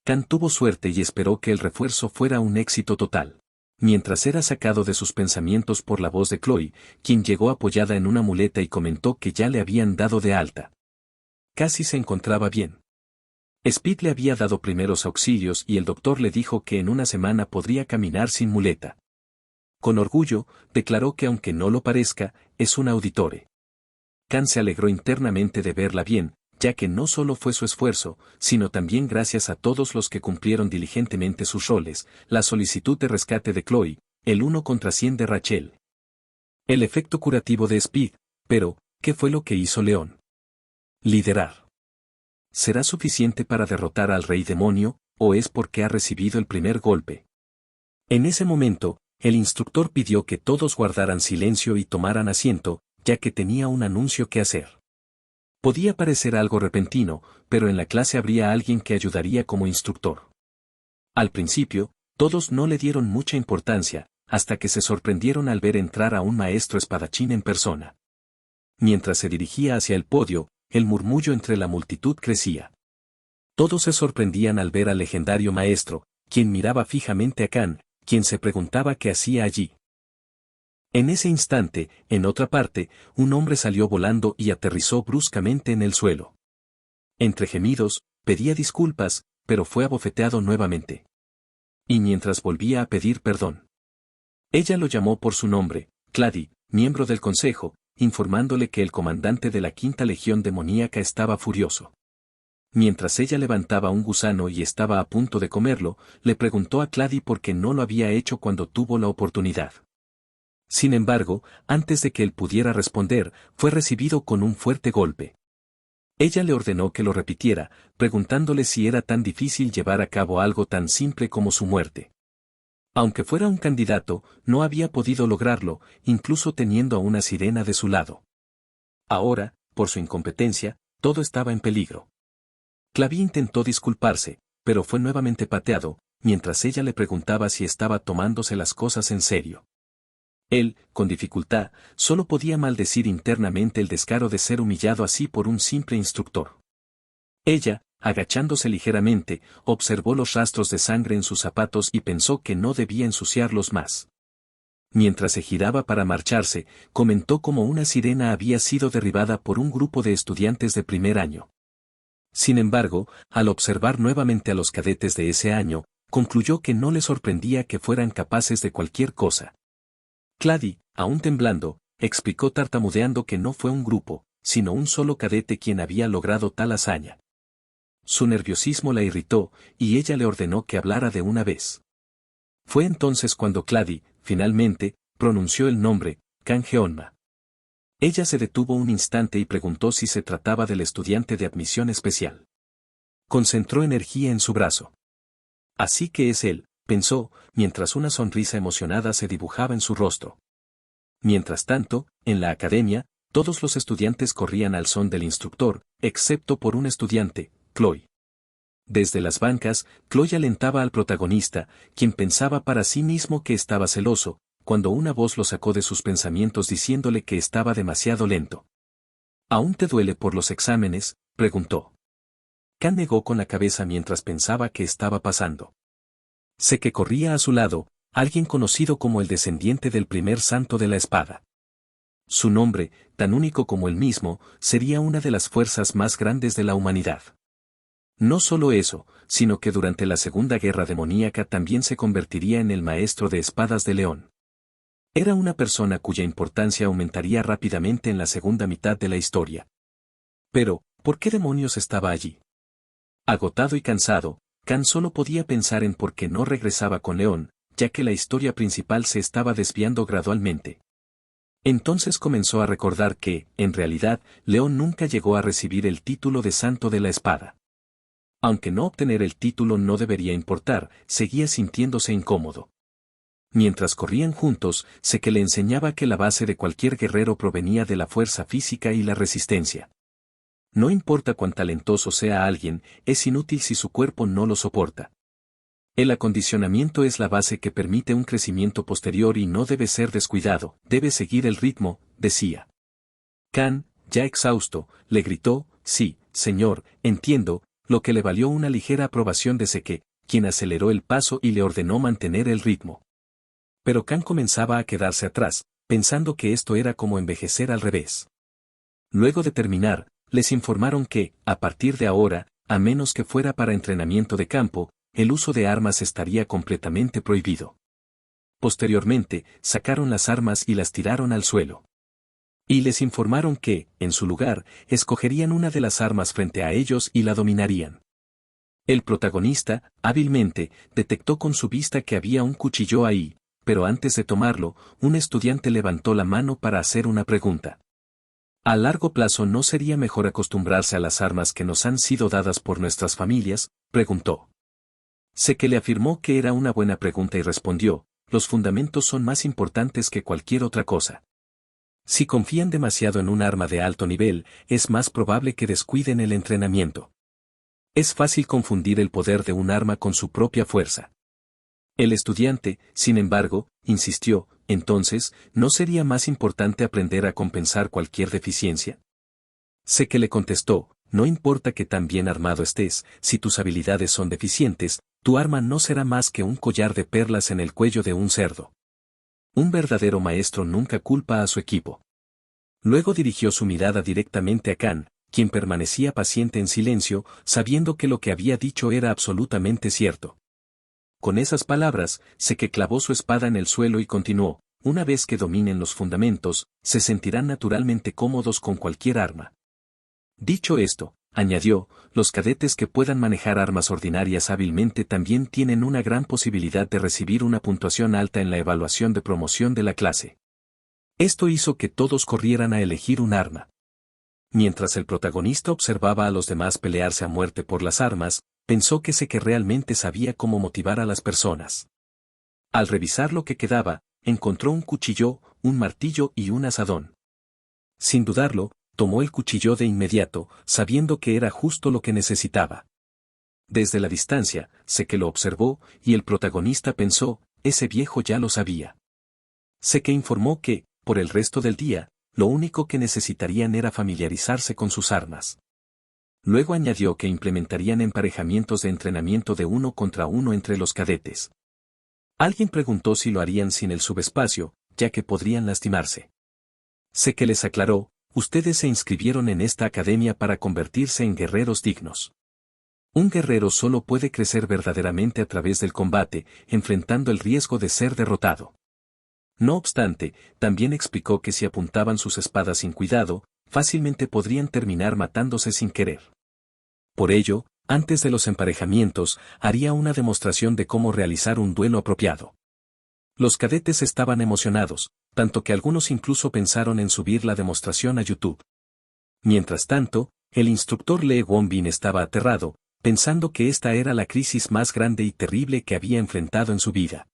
Speaker 1: Kan tuvo suerte y esperó que el refuerzo fuera un éxito total. Mientras era sacado de sus pensamientos por la voz de Chloe, quien llegó apoyada en una muleta y comentó que ya le habían dado de alta. Casi se encontraba bien. Speed le había dado primeros auxilios y el doctor le dijo que en una semana podría caminar sin muleta. Con orgullo, declaró que aunque no lo parezca, es un auditore. Kan se alegró internamente de verla bien, ya que no solo fue su esfuerzo, sino también gracias a todos los que cumplieron diligentemente sus roles, la solicitud de rescate de Chloe, el 1 contra 100 de Rachel. El efecto curativo de Speed, pero, ¿qué fue lo que hizo León? Liderar. ¿Será suficiente para derrotar al rey demonio, o es porque ha recibido el primer golpe? En ese momento, el instructor pidió que todos guardaran silencio y tomaran asiento, ya que tenía un anuncio que hacer. Podía parecer algo repentino, pero en la clase habría alguien que ayudaría como instructor. Al principio, todos no le dieron mucha importancia, hasta que se sorprendieron al ver entrar a un maestro espadachín en persona. Mientras se dirigía hacia el podio, el murmullo entre la multitud crecía. Todos se sorprendían al ver al legendario maestro, quien miraba fijamente a Khan, quien se preguntaba qué hacía allí. En ese instante, en otra parte, un hombre salió volando y aterrizó bruscamente en el suelo. Entre gemidos, pedía disculpas, pero fue abofeteado nuevamente. Y mientras volvía a pedir perdón. Ella lo llamó por su nombre, Clady, miembro del consejo, informándole que el comandante de la quinta legión demoníaca estaba furioso. Mientras ella levantaba un gusano y estaba a punto de comerlo, le preguntó a Clady por qué no lo había hecho cuando tuvo la oportunidad. Sin embargo, antes de que él pudiera responder, fue recibido con un fuerte golpe. Ella le ordenó que lo repitiera, preguntándole si era tan difícil llevar a cabo algo tan simple como su muerte. Aunque fuera un candidato, no había podido lograrlo, incluso teniendo a una sirena de su lado. Ahora, por su incompetencia, todo estaba en peligro. Claví intentó disculparse, pero fue nuevamente pateado, mientras ella le preguntaba si estaba tomándose las cosas en serio. Él, con dificultad, solo podía maldecir internamente el descaro de ser humillado así por un simple instructor. Ella, agachándose ligeramente, observó los rastros de sangre en sus zapatos y pensó que no debía ensuciarlos más. Mientras se giraba para marcharse, comentó cómo una sirena había sido derribada por un grupo de estudiantes de primer año. Sin embargo, al observar nuevamente a los cadetes de ese año, concluyó que no le sorprendía que fueran capaces de cualquier cosa. Clady, aún temblando, explicó tartamudeando que no fue un grupo, sino un solo cadete quien había logrado tal hazaña. Su nerviosismo la irritó, y ella le ordenó que hablara de una vez. Fue entonces cuando Clady, finalmente, pronunció el nombre, Khan Geonma. Ella se detuvo un instante y preguntó si se trataba del estudiante de admisión especial. Concentró energía en su brazo. Así que es él, pensó, mientras una sonrisa emocionada se dibujaba en su rostro. Mientras tanto, en la academia, todos los estudiantes corrían al son del instructor, excepto por un estudiante, Chloe. Desde las bancas, Chloe alentaba al protagonista, quien pensaba para sí mismo que estaba celoso, cuando una voz lo sacó de sus pensamientos diciéndole que estaba demasiado lento. ¿Aún te duele por los exámenes?, preguntó. Khan negó con la cabeza mientras pensaba qué estaba pasando. Sé que corría a su lado, alguien conocido como el descendiente del primer santo de la espada. Su nombre, tan único como él mismo, sería una de las fuerzas más grandes de la humanidad. No solo eso, sino que durante la Segunda Guerra Demoníaca también se convertiría en el maestro de espadas de León. Era una persona cuya importancia aumentaría rápidamente en la segunda mitad de la historia. Pero, ¿por qué demonios estaba allí? Agotado y cansado, Khan solo podía pensar en por qué no regresaba con León, ya que la historia principal se estaba desviando gradualmente. Entonces comenzó a recordar que, en realidad, León nunca llegó a recibir el título de Santo de la Espada. Aunque no obtener el título no debería importar, seguía sintiéndose incómodo. Mientras corrían juntos, sé que le enseñaba que la base de cualquier guerrero provenía de la fuerza física y la resistencia. No importa cuán talentoso sea alguien, es inútil si su cuerpo no lo soporta. El acondicionamiento es la base que permite un crecimiento posterior y no debe ser descuidado, debe seguir el ritmo, decía. Khan, ya exhausto, le gritó, sí, señor, entiendo, lo que le valió una ligera aprobación de Seke, quien aceleró el paso y le ordenó mantener el ritmo. Pero Khan comenzaba a quedarse atrás, pensando que esto era como envejecer al revés. Luego de terminar, les informaron que, a partir de ahora, a menos que fuera para entrenamiento de campo, el uso de armas estaría completamente prohibido. Posteriormente, sacaron las armas y las tiraron al suelo. Y les informaron que, en su lugar, escogerían una de las armas frente a ellos y la dominarían. El protagonista, hábilmente, detectó con su vista que había un cuchillo ahí, pero antes de tomarlo, un estudiante levantó la mano para hacer una pregunta. ¿A largo plazo no sería mejor acostumbrarse a las armas que nos han sido dadas por nuestras familias?, preguntó. Sé que le afirmó que era una buena pregunta y respondió, los fundamentos son más importantes que cualquier otra cosa. Si confían demasiado en un arma de alto nivel, es más probable que descuiden el entrenamiento. Es fácil confundir el poder de un arma con su propia fuerza. El estudiante, sin embargo, insistió, entonces, ¿no sería más importante aprender a compensar cualquier deficiencia? Sé que le contestó, no importa que tan bien armado estés, si tus habilidades son deficientes, tu arma no será más que un collar de perlas en el cuello de un cerdo. Un verdadero maestro nunca culpa a su equipo. Luego dirigió su mirada directamente a Khan, quien permanecía paciente en silencio, sabiendo que lo que había dicho era absolutamente cierto. Con esas palabras, sé que clavó su espada en el suelo y continuó, una vez que dominen los fundamentos, se sentirán naturalmente cómodos con cualquier arma. Dicho esto, añadió, los cadetes que puedan manejar armas ordinarias hábilmente también tienen una gran posibilidad de recibir una puntuación alta en la evaluación de promoción de la clase. Esto hizo que todos corrieran a elegir un arma. Mientras el protagonista observaba a los demás pelearse a muerte por las armas, pensó que sé que realmente sabía cómo motivar a las personas. Al revisar lo que quedaba, encontró un cuchillo, un martillo y un azadón. Sin dudarlo, tomó el cuchillo de inmediato, sabiendo que era justo lo que necesitaba. Desde la distancia, sé que lo observó, y el protagonista pensó, ese viejo ya lo sabía. Sé que informó que, por el resto del día, lo único que necesitarían era familiarizarse con sus armas. Luego añadió que implementarían emparejamientos de entrenamiento de 1 contra 1 entre los cadetes. Alguien preguntó si lo harían sin el subespacio, ya que podrían lastimarse. Sé que les aclaró, ustedes se inscribieron en esta academia para convertirse en guerreros dignos. Un guerrero solo puede crecer verdaderamente a través del combate, enfrentando el riesgo de ser derrotado. No obstante, también explicó que si apuntaban sus espadas sin cuidado, fácilmente podrían terminar matándose sin querer. Por ello, antes de los emparejamientos, haría una demostración de cómo realizar un duelo apropiado. Los cadetes estaban emocionados, tanto que algunos incluso pensaron en subir la demostración a YouTube. Mientras tanto, el instructor Lee Won-bin estaba aterrado, pensando que esta era la crisis más grande y terrible que había enfrentado en su vida.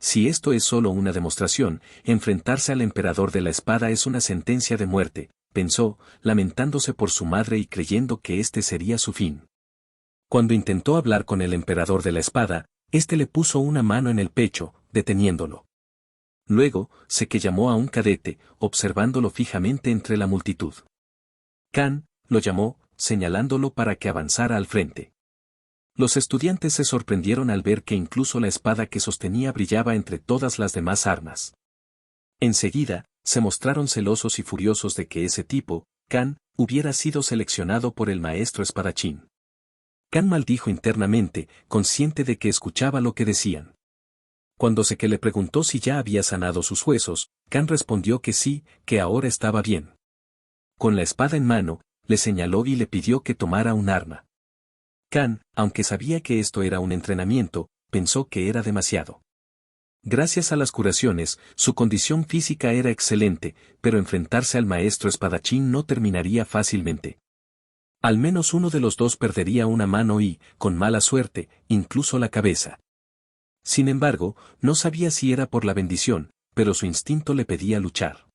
Speaker 1: Si esto es solo una demostración, enfrentarse al emperador de la espada es una sentencia de muerte, pensó, lamentándose por su madre y creyendo que este sería su fin. Cuando intentó hablar con el emperador de la espada, este le puso una mano en el pecho, deteniéndolo. Luego, sé que llamó a un cadete, observándolo fijamente entre la multitud. Khan lo llamó, señalándolo para que avanzara al frente. Los estudiantes se sorprendieron al ver que incluso la espada que sostenía brillaba entre todas las demás armas. Enseguida, se mostraron celosos y furiosos de que ese tipo, Khan, hubiera sido seleccionado por el maestro espadachín. Khan maldijo internamente, consciente de que escuchaba lo que decían. Cuando Seke le preguntó si ya había sanado sus huesos, Khan respondió que sí, que ahora estaba bien. Con la espada en mano, le señaló y le pidió que tomara un arma. Khan, aunque sabía que esto era un entrenamiento, pensó que era demasiado. Gracias a las curaciones, su condición física era excelente, pero enfrentarse al maestro espadachín no terminaría fácilmente. Al menos uno de los dos perdería una mano y, con mala suerte, incluso la cabeza. Sin embargo, no sabía si era por la bendición, pero su instinto le pedía luchar.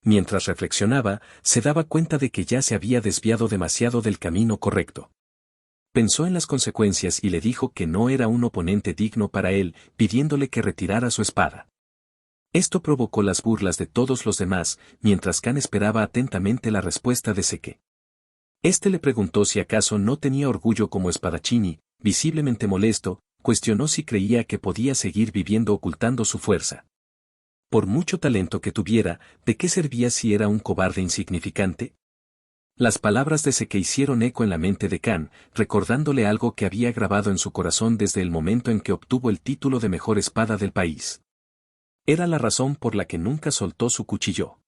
Speaker 1: Mientras reflexionaba, se daba cuenta de que ya se había desviado demasiado del camino correcto. Pensó en las consecuencias y le dijo que no era un oponente digno para él, pidiéndole que retirara su espada. Esto provocó las burlas de todos los demás, mientras Khan esperaba atentamente la respuesta de Seke. Este le preguntó si acaso no tenía orgullo como espadachín y, visiblemente molesto, cuestionó si creía que podía seguir viviendo ocultando su fuerza. Por mucho talento que tuviera, ¿de qué servía si era un cobarde insignificante? Las palabras de Seke hicieron eco en la mente de Khan, recordándole algo que había grabado en su corazón desde el momento en que obtuvo el título de mejor espada del país. Era la razón por la que nunca soltó su cuchillo.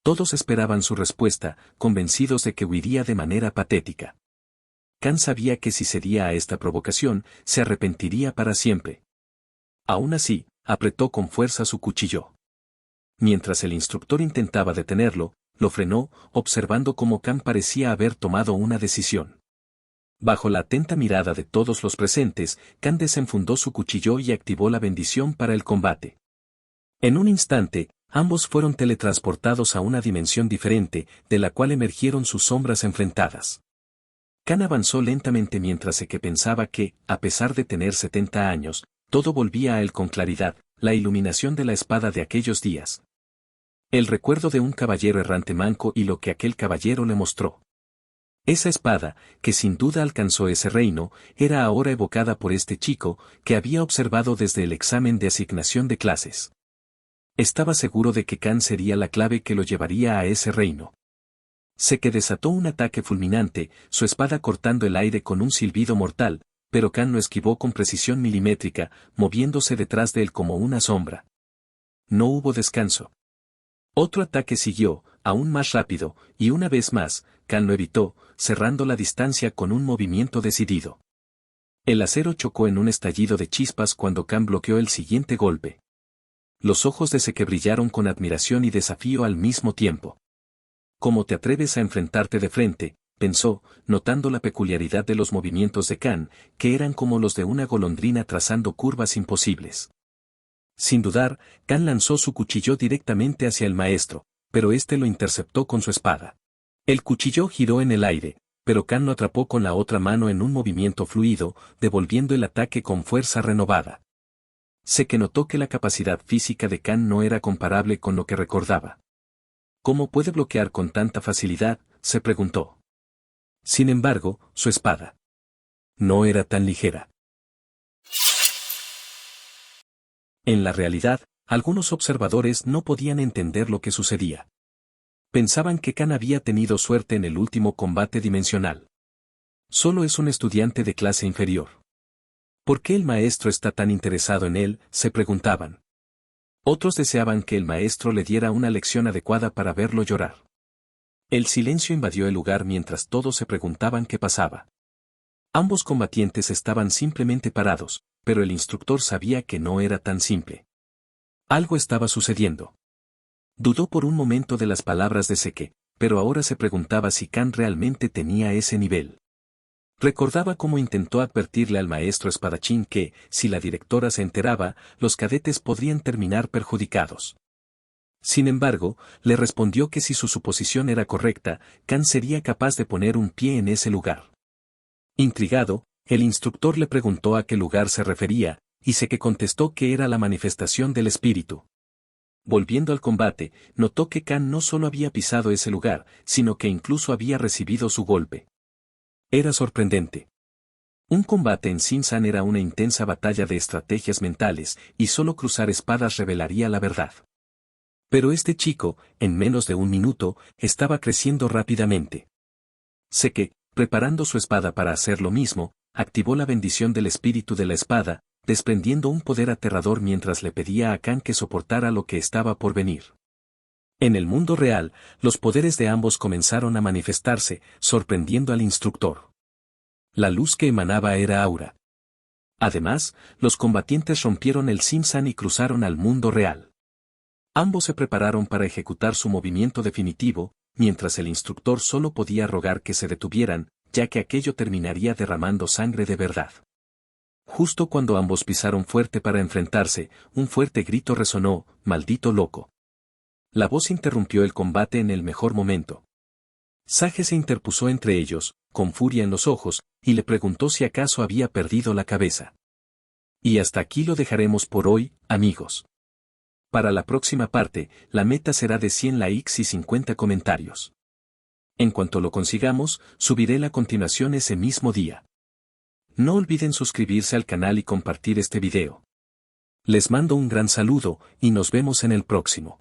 Speaker 1: Todos esperaban su respuesta, convencidos de que huiría de manera patética. Khan sabía que si cedía a esta provocación, se arrepentiría para siempre. Aún así, apretó con fuerza su cuchillo. Mientras el instructor intentaba detenerlo, lo frenó, observando cómo Khan parecía haber tomado una decisión. Bajo la atenta mirada de todos los presentes, Khan desenfundó su cuchillo y activó la bendición para el combate. En un instante, ambos fueron teletransportados a una dimensión diferente, de la cual emergieron sus sombras enfrentadas. Kan avanzó lentamente mientras Seke pensaba que, a pesar de tener 70 años, todo volvía a él con claridad, la iluminación de la espada de aquellos días. El recuerdo de un caballero errante manco y lo que aquel caballero le mostró. Esa espada, que sin duda alcanzó ese reino, era ahora evocada por este chico, que había observado desde el examen de asignación de clases. Estaba seguro de que Kan sería la clave que lo llevaría a ese reino. Seke desató un ataque fulminante, su espada cortando el aire con un silbido mortal, pero Kan lo esquivó con precisión milimétrica, moviéndose detrás de él como una sombra. No hubo descanso. Otro ataque siguió, aún más rápido, y una vez más, Kan lo evitó, cerrando la distancia con un movimiento decidido. El acero chocó en un estallido de chispas cuando Kan bloqueó el siguiente golpe. Los ojos de Seke brillaron con admiración y desafío al mismo tiempo. ¿Cómo te atreves a enfrentarte de frente?, pensó, notando la peculiaridad de los movimientos de Kan, que eran como los de una golondrina trazando curvas imposibles. Sin dudar, Kan lanzó su cuchillo directamente hacia el maestro, pero éste lo interceptó con su espada. El cuchillo giró en el aire, pero Kan lo atrapó con la otra mano en un movimiento fluido, devolviendo el ataque con fuerza renovada. Seke notó que la capacidad física de Kan no era comparable con lo que recordaba. ¿Cómo puede bloquear con tanta facilidad?, se preguntó. Sin embargo, su espada no era tan ligera. En la realidad, algunos observadores no podían entender lo que sucedía. Pensaban que Kan había tenido suerte en el último combate dimensional. Solo es un estudiante de clase inferior. ¿Por qué el maestro está tan interesado en él?, se preguntaban. Otros deseaban que el maestro le diera una lección adecuada para verlo llorar. El silencio invadió el lugar mientras todos se preguntaban qué pasaba. Ambos combatientes estaban simplemente parados, pero el instructor sabía que no era tan simple. Algo estaba sucediendo. Dudó por un momento de las palabras de Seke, pero ahora se preguntaba si Kan realmente tenía ese nivel. Recordaba cómo intentó advertirle al maestro espadachín que, si la directora se enteraba, los cadetes podrían terminar perjudicados. Sin embargo, le respondió que si su suposición era correcta, Kan sería capaz de poner un pie en ese lugar. Intrigado, el instructor le preguntó a qué lugar se refería, y Seke contestó que era la manifestación del espíritu. Volviendo al combate, notó que Kan no solo había pisado ese lugar, sino que incluso había recibido su golpe. Era sorprendente. Un combate en Sin-san era una intensa batalla de estrategias mentales, y solo cruzar espadas revelaría la verdad. Pero este chico, en menos de un minuto, estaba creciendo rápidamente. Seke, preparando su espada para hacer lo mismo, activó la bendición del espíritu de la espada, desprendiendo un poder aterrador mientras le pedía a Kan que soportara lo que estaba por venir. En el mundo real, los poderes de ambos comenzaron a manifestarse, sorprendiendo al instructor. La luz que emanaba era aura. Además, los combatientes rompieron el Sin-san y cruzaron al mundo real. Ambos se prepararon para ejecutar su movimiento definitivo, mientras el instructor solo podía rogar que se detuvieran, ya que aquello terminaría derramando sangre de verdad. Justo cuando ambos pisaron fuerte para enfrentarse, un fuerte grito resonó: «¡Maldito loco!». La voz interrumpió el combate en el mejor momento. Sage se interpuso entre ellos, con furia en los ojos, y le preguntó si acaso había perdido la cabeza. Y hasta aquí lo dejaremos por hoy, amigos. Para la próxima parte, la meta será de 100 likes y 50 comentarios. En cuanto lo consigamos, subiré la continuación ese mismo día. No olviden suscribirse al canal y compartir este video. Les mando un gran saludo, y nos vemos en el próximo.